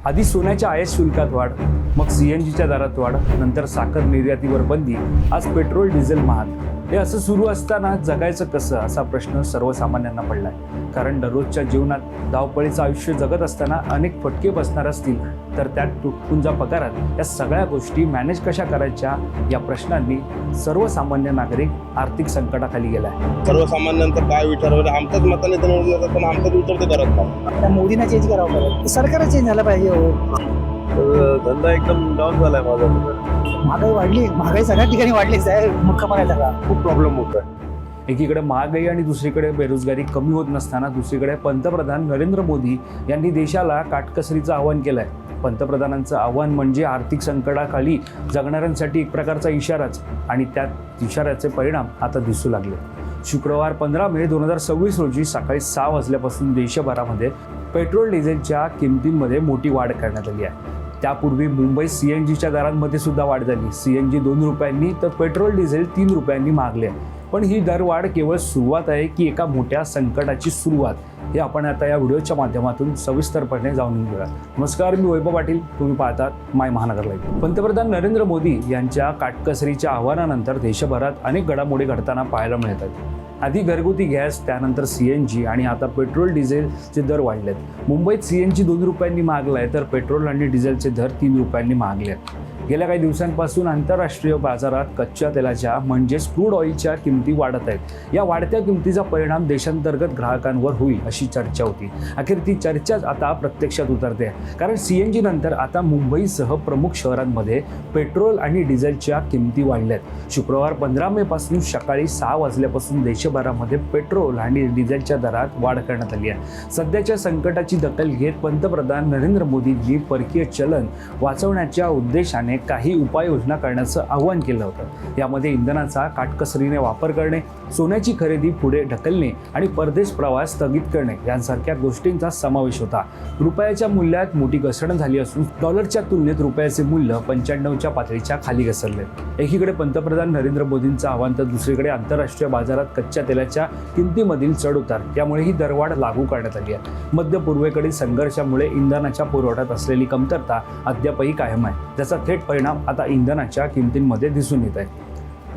आधी सोन्याच्या आयात शुल्कात वाढ, मग सीएनजीच्या दरात वाढ, नंतर साखर निर्यातीवर बंदी, आज पेट्रोल डिझेल महाग. हे असं सुरू असताना जगायचं कसं असा प्रश्न सर्वसामान्यांना पडलाय. कारण दररोजच्या जीवनात धावपळीचं आयुष्य जगत असताना अनेक फटके बसणार असतील तर त्यात तुटपुंजा पगारात या सगळ्या गोष्टी मॅनेज कशा करायच्या या प्रश्नांनी सर्वसामान्य नागरिक आर्थिक संकटाखाली गेलाय. सर्वसामान्यांचा काय विचार वगैरे आमच्याच मताने तर निवडून येतात, पण आमचाच विचार ते करत नाही. त्या मोदींना चेंज करावं लागेल, सरकारच चेंज झालं पाहिजे. धंदा एकदम डाऊन झालाय माझा. महागाई वाढली, महागाई सगळ्या ठिकाणी वाढलीच आहे. मुख्यपणे सगळा खूप प्रॉब्लेम होत आहे. एकीकडे महागाई आणि दुसरीकडे बेरोजगारी कमी होत नसताना दुसरीकडे पंतप्रधान नरेंद्र मोदी यांनी देशाला काटकसरीचं आवाहन केलंय. पंतप्रधानांचं आव्हान म्हणजे आर्थिक संकटाखाली जगणाऱ्यांसाठी एक प्रकारचा इशाराच, आणि त्यात इशाऱ्याचे परिणाम आता दिसू लागले. शुक्रवार 15 मे 2026 रोजी सकाळी 6 वाजल्यापासून देशभरामध्ये पेट्रोल डिझेलच्या किमतींमध्ये मोठी वाढ करण्यात आली आहे. त्यापूर्वी मुंबईत सीएनजीच्या दरांमध्ये सुद्धा वाढ झाली. सीएनजी 2 रुपयांनी तर पेट्रोल डिझेल 3 रुपयांनी महागले आहे. पण ही दरवाढ केवळ सुरुवात आहे की एका मोठ्या संकटाची सुरुवात, हे आपण आता या व्हिडिओच्या माध्यमातून सविस्तरपणे जाणून घेऊया. नमस्कार, मी वैभव पाटील, तुम्ही पाहतात माय महानगर लाईव्ह. पंतप्रधान नरेंद्र मोदी यांच्या काटकसरीच्या आव्हानानंतर देशभरात अनेक घडामोडी घडताना पाहायला मिळतात. आधी घरगुती गॅस, त्यानंतर सीएनजी आणि आता पेट्रोल डिझेलचे दर वाढलेत. मुंबईत सीएनजी 2 रुपयांनी महागलाय तर पेट्रोल आणि डिझेलचे दर 3 रुपयांनी महागले आहेत. गेल्या काही दिवसांपासून आंतरराष्ट्रीय बाजारात कच्च्या तेलाच्या म्हणजेच क्रूड ऑइलच्या किमती वाढत आहेत. या वाढत्या किमतीचा परिणाम देशांतर्गत ग्राहकांवर होईल अशी चर्चा होती. अखेर ती चर्चाच आता प्रत्यक्षात उतरते, कारण सीएनजी नंतर आता मुंबईसह प्रमुख शहरांमध्ये पेट्रोल आणि डिझेलच्या किमती वाढल्यात. शुक्रवार 15 मे पासून सकाळी 6 वाजल्यापासून देशभरामध्ये पेट्रोल आणि डिझेलच्या दरात वाढ करण्यात आली आहे. सध्याच्या संकटाची दखल घेत पंतप्रधान नरेंद्र मोदींनी परकीय चलन वाचवण्याच्या उद्देशाने काही उपाययोजना करण्याचं आवाहन केलं होतं. यामध्ये इंधनाचा काटकसरीने वापर करणे, सोन्याची खरेदी पुढे ढकलणे आणि परदेश प्रवास स्थगित करणे यांसारख्या गोष्टींचा समावेश होता. रुपयाच्या मूल्यात मोठी घसरण झाली असून डॉलरच्या तुलनेत रुपयाचे मूल्य 95च्या पातळीच्या खाली घसरले. एकीकडे पंतप्रधान नरेंद्र मोदींचं आव्हान तर दुसरीकडे आंतरराष्ट्रीय बाजारात कच्च्या तेलाच्या किमतीमधील चढउतार यामुळे ही दरवाढ लागू करण्यात आली आहे. मध्य पूर्वेकडील संघर्षामुळे इंधनाच्या पुरवठ्यात असलेली कमतरता अद्यापही कायम आहे, ज्याचा थेट परिणाम आता इंधनाच्या किमतींमध्ये दिसून येत आहे.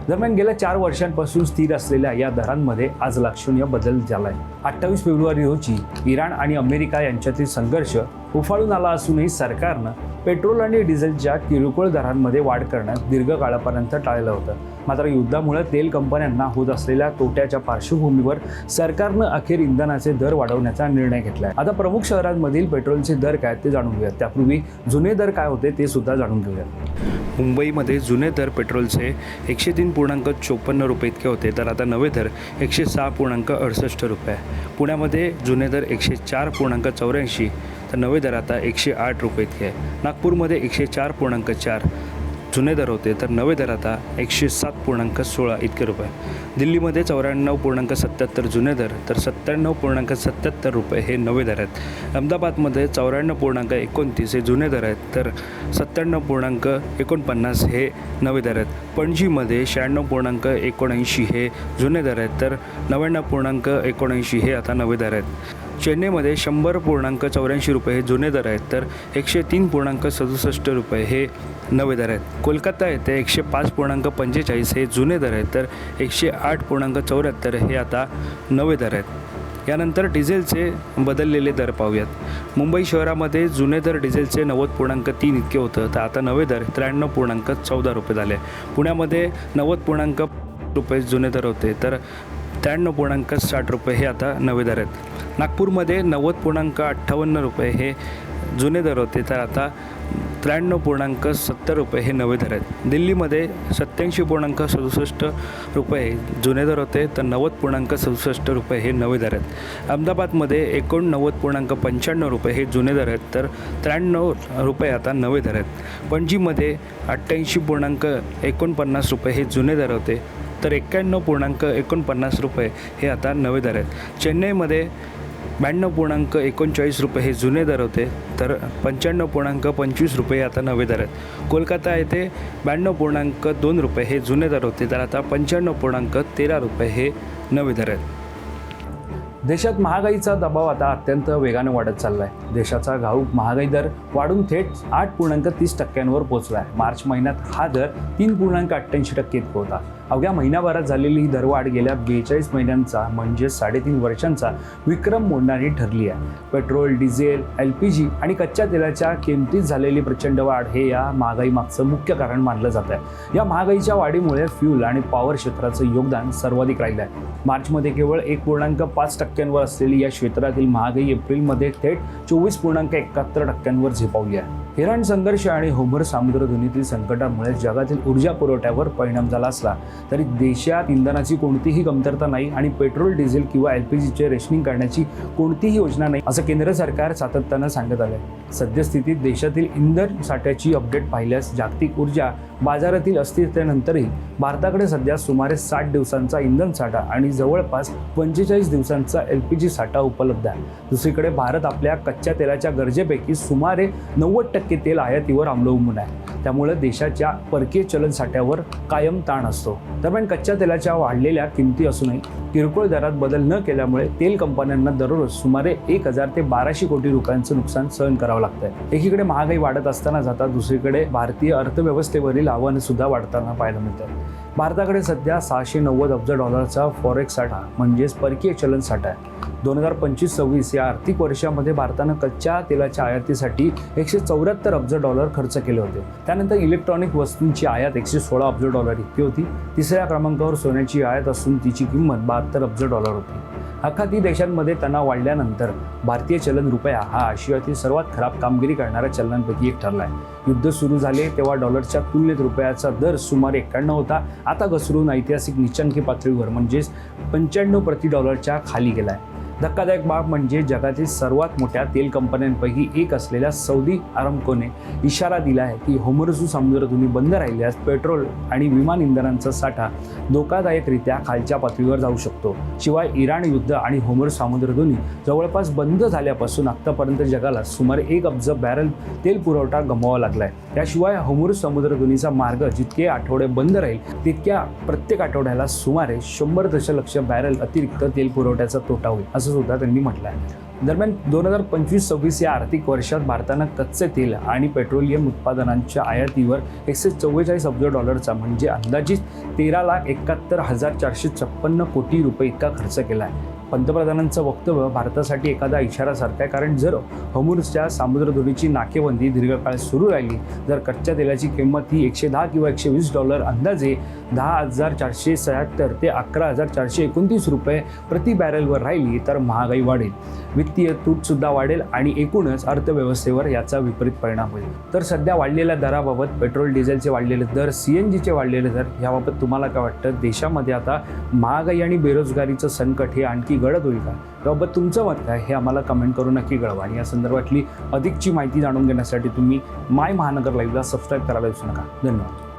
दरम्यान गेल्या 4 वर्षांपासून स्थिर असलेल्या या दरांमध्ये आज लक्षणीय बदल झालाय. 28 फेब्रुवारी रोजी इराण आणि अमेरिका यांच्यातील संघर्ष उफाळून आला असूनही सरकारनं पेट्रोल आणि डिझेलच्या किरकोळ दरांमध्ये वाढ करण्यास दीर्घकाळापर्यंत टाळलं होतं. मात्र युद्धामुळे तेल कंपन्यांना होत असलेल्या तोट्याच्या पार्श्वभूमीवर सरकारनं अखेर इंधनाचे दर वाढवण्याचा निर्णय घेतलाय. आता प्रमुख शहरांमधील पेट्रोलचे दर काय ते जाणून घेऊयात. त्यापूर्वी जुने दर काय होते ते सुद्धा जाणून घेऊयात. मुंबईमध्ये जुने दर पेट्रोलचे 103.54 रुपये इतके होते, तर आता नवे दर 106.68 रुपये. पुण्यामध्ये जुने दर 104.84 तर नवे दर आता 108 रुपये इतके आहे. नागपूरमध्ये 104.4 जुने दर होते, तर नवे दर आता 107.16 इतके रुपये. दिल्लीमध्ये 94.77 जुने दर तर 97.77 रुपये हे नवे दर आहेत. अहमदाबादमध्ये 94.29 हे जुने दर आहेत, तर 97.49 हे नवे दर आहेत. पणजीमध्ये 96.79 हे जुने दर आहेत, तर 99.79 हे आता नवे दर आहेत. चेन्नईमध्ये 100.84 रुपये हे जुने दर आहेत, तर 103.67 रुपये हे नवे दर आहेत. कोलकाता येथे 105.45 हे जुने दर आहेत, तर 108.74 हे आता नवे दर आहेत. यानंतर डिझेलचे बदललेले दर पाहूयात. मुंबई शहरामध्ये जुने दर डिझेलचे 90.3 इतके होतं, तर आता नवे दर 93.14 रुपये झाले. पुण्यामध्ये 90 रुपये जुने दर होते, तर 93.60 रुपये हे आता नवे दर आहेत. नागपूरमध्ये 90.58 रुपये हे जुने दर होते, तर आता 93.70 रुपये हे नवे दर आहेत. दिल्लीमध्ये 87.67 रुपये जुने दर होते, तर 90.67 रुपये हे नवे दर आहेत. अहमदाबादमध्ये 89.95 रुपये हे जुने दर आहेत, तर 93 रुपये आता नवे दर आहेत. पणजीमध्ये 88.49 रुपये हे जुने दर होते, तर 91.49 रुपये हे आता नवे दर आहेत. चेन्नईमध्ये 92.39 रुपये हे जुने दर होते, तर 95.25 रुपये आता नवे दर आहेत. कोलकाता येथे 92.2 रुपये हे जुने दर होते, तर आता 95.13 रुपये हे नवे दर आहेत. देशात महागाईचा दबाव आता अत्यंत वेगाने वाढत चालला आहे. देशाचा घाऊक महागाई दर वाढून थेट 8.30% पोहोचला आहे. मार्च महिन्यात हा दर 3.88% इतका होता. अवघ्या महिन्याभरात झालेली ही दरवाढ गेल्या 42 महिन्यांचा म्हणजे 3.5 वर्षांचा विक्रम मोडणारी ठरली आहे. पेट्रोल, डिझेल, LPG आणि कच्च्या तेलाच्या किमतीत झालेली प्रचंड वाढ हे या महागाईमागचं मुख्य कारण मानलं जात आहे. या महागाईच्या वाढीमुळे फ्यूल आणि पॉवर क्षेत्राचं योगदान सर्वाधिक राहिलं आहे. मार्चमध्ये केवळ 1.5% असलेली या क्षेत्रातील महागाई एप्रिलमध्ये थेट 24.71% झेपावली आहे. इराण संघर्ष आणि होमर सामुद्रधुनीतील संकटामुळे जगातील ऊर्जा पुरवठ्यावर परिणाम झाला असला तरी देशात इंधनाची कोणतीही कमतरता नाही आणि पेट्रोल, डिझेल किंवा LPGचे रेशनिंग करण्याची कोणतीही योजना नाही असं केंद्र सरकार सातत्यानं सांगत आलंय. सद्यस्थितीत देशातील इंधन साठ्याची अपडेट पाहिल्यास जागतिक ऊर्जा बाजारातील अस्थिरतेनंतरही भारताकडे सध्या सुमारे 60 दिवसांचा इंधन साठा आणि जवळपास 45 दिवसांचा LPG साठा उपलब्ध आहे. दुसरीकडे भारत आपल्या कच्च्या तेलाच्या गरजेपैकी सुमारे 90% तेल आयातीवर अवलंबून आहे. त्यामुळे देशाच्या परकीय चलन साठ्यावर कायम ताण असतो. दरम्यान कच्च्या तेलाच्या वाढलेल्या किमती असूनही किरकोळ दरात बदल न केल्यामुळे तेल कंपन्यांना दररोज सुमारे 1000 ते 1200 कोटी रुपयांचं नुकसान सहन करावं लागतंय. एकीकडे महागाई वाढत असताना जाता दुसरीकडे भारतीय अर्थव्यवस्थेवरील आव्हानं सुद्धा वाढताना पाहायला मिळतात. भारताकडे सध्या $690 अब्ज फॉरेक्स साठा म्हणजेच परकीय चलन साठा आहे. 2025-26 या आर्थिक वर्षामध्ये भारतानं कच्च्या तेलाच्या आयातीसाठी $174 अब्ज खर्च केले होते. त्यानंतर इलेक्ट्रॉनिक वस्तूंची आयात $116 अब्ज इतकी होती. तिसऱ्या क्रमांकावर सोन्याची आयात असून तिची किंमत $72 अब्ज होती. आखाती देशांमध्ये तणाव वाढल्यानंतर भारतीय चलन रुपया हा आशियातील सर्वात खराब कामगिरी करणाऱ्या चलनांपैकी एक ठरला आहे. युद्ध सुरू झाले तेव्हा डॉलरच्या तुलनेत रुपयाचा दर सुमारे 91 होता. आता घसरून ऐतिहासिक नीचांकी पातळीवर म्हणजेच 95 प्रति डॉलरच्या खाली गेला आहे. धक्कादायक बाब म्हणजे जगातील सर्वात मोठ्या तेल कंपन्यांपैकी एक असलेल्या सौदी अरामकोने इशारा दिला आहे की होर्मुझ सामुद्रधुनी बंद राहिल्यास पेट्रोल आणि विमान इंधनांचा साठा धोकादायकरित्या खालच्या पातळीवर जाऊ शकतो. शिवाय इराण युद्ध आणि होर्मुझ सामुद्रधुनी जवळपास बंद झाल्यापासून आतापर्यंत जगाला सुमारे 1 अब्ज बॅरल तेल पुरवठा गमवावा लागलाय. त्याशिवाय होर्मुझ समुद्रधुनीचा मार्ग जितके आठवडे बंद राहील तितक्या प्रत्येक आठवड्याला सुमारे 100 दशलक्ष बॅरल अतिरिक्त तेल पुरवठ्याचा तोटा होईल असं सुद्धा त्यांनी म्हटलं आहे. दरम्यान 2025-26 या आर्थिक वर्षात भारतानं कच्चे तेल आणि पेट्रोलियम उत्पादनांच्या आयातीवर $144 अब्ज म्हणजे अंदाजित 13,71,456 कोटी रुपये इतका खर्च केला आहे. पंतप्रधानांचं वक्तव्य भारतासाठी एखादा इशारासारखा आहे. कारण जर होर्मुझच्या सामुद्रधुनीची नाकेबंदी दीर्घकाळ सुरू राहिली, जर कच्च्या तेलाची किंमत ही $110 किंवा $120 अंदाजे 10,476 ते 11,429 रुपये प्रति बॅरलवर राहिली तर महागाई वाढेल, वित्तीय तूटसुद्धा वाढेल आणि एकूणच अर्थव्यवस्थेवर याचा विपरीत परिणाम होईल. तर सध्या वाढलेल्या दराबाबत पेट्रोल, डिझेलचे वाढलेले दर, CNGचे वाढलेले दर याबाबत तुम्हाला काय वाटतं? देशामध्ये आता महागाई आणि बेरोजगारीचं संकट हे आणखी गडद होईल का? याबाबत तुमचं मत काय हे आम्हाला कमेंट करून नक्की कळवा. आणि या संदर्भातली अधिकची माहिती जाणून घेण्यासाठी तुम्ही माय महानगर लाईव्हला सबस्क्राईब करायला विसरू नका. धन्यवाद.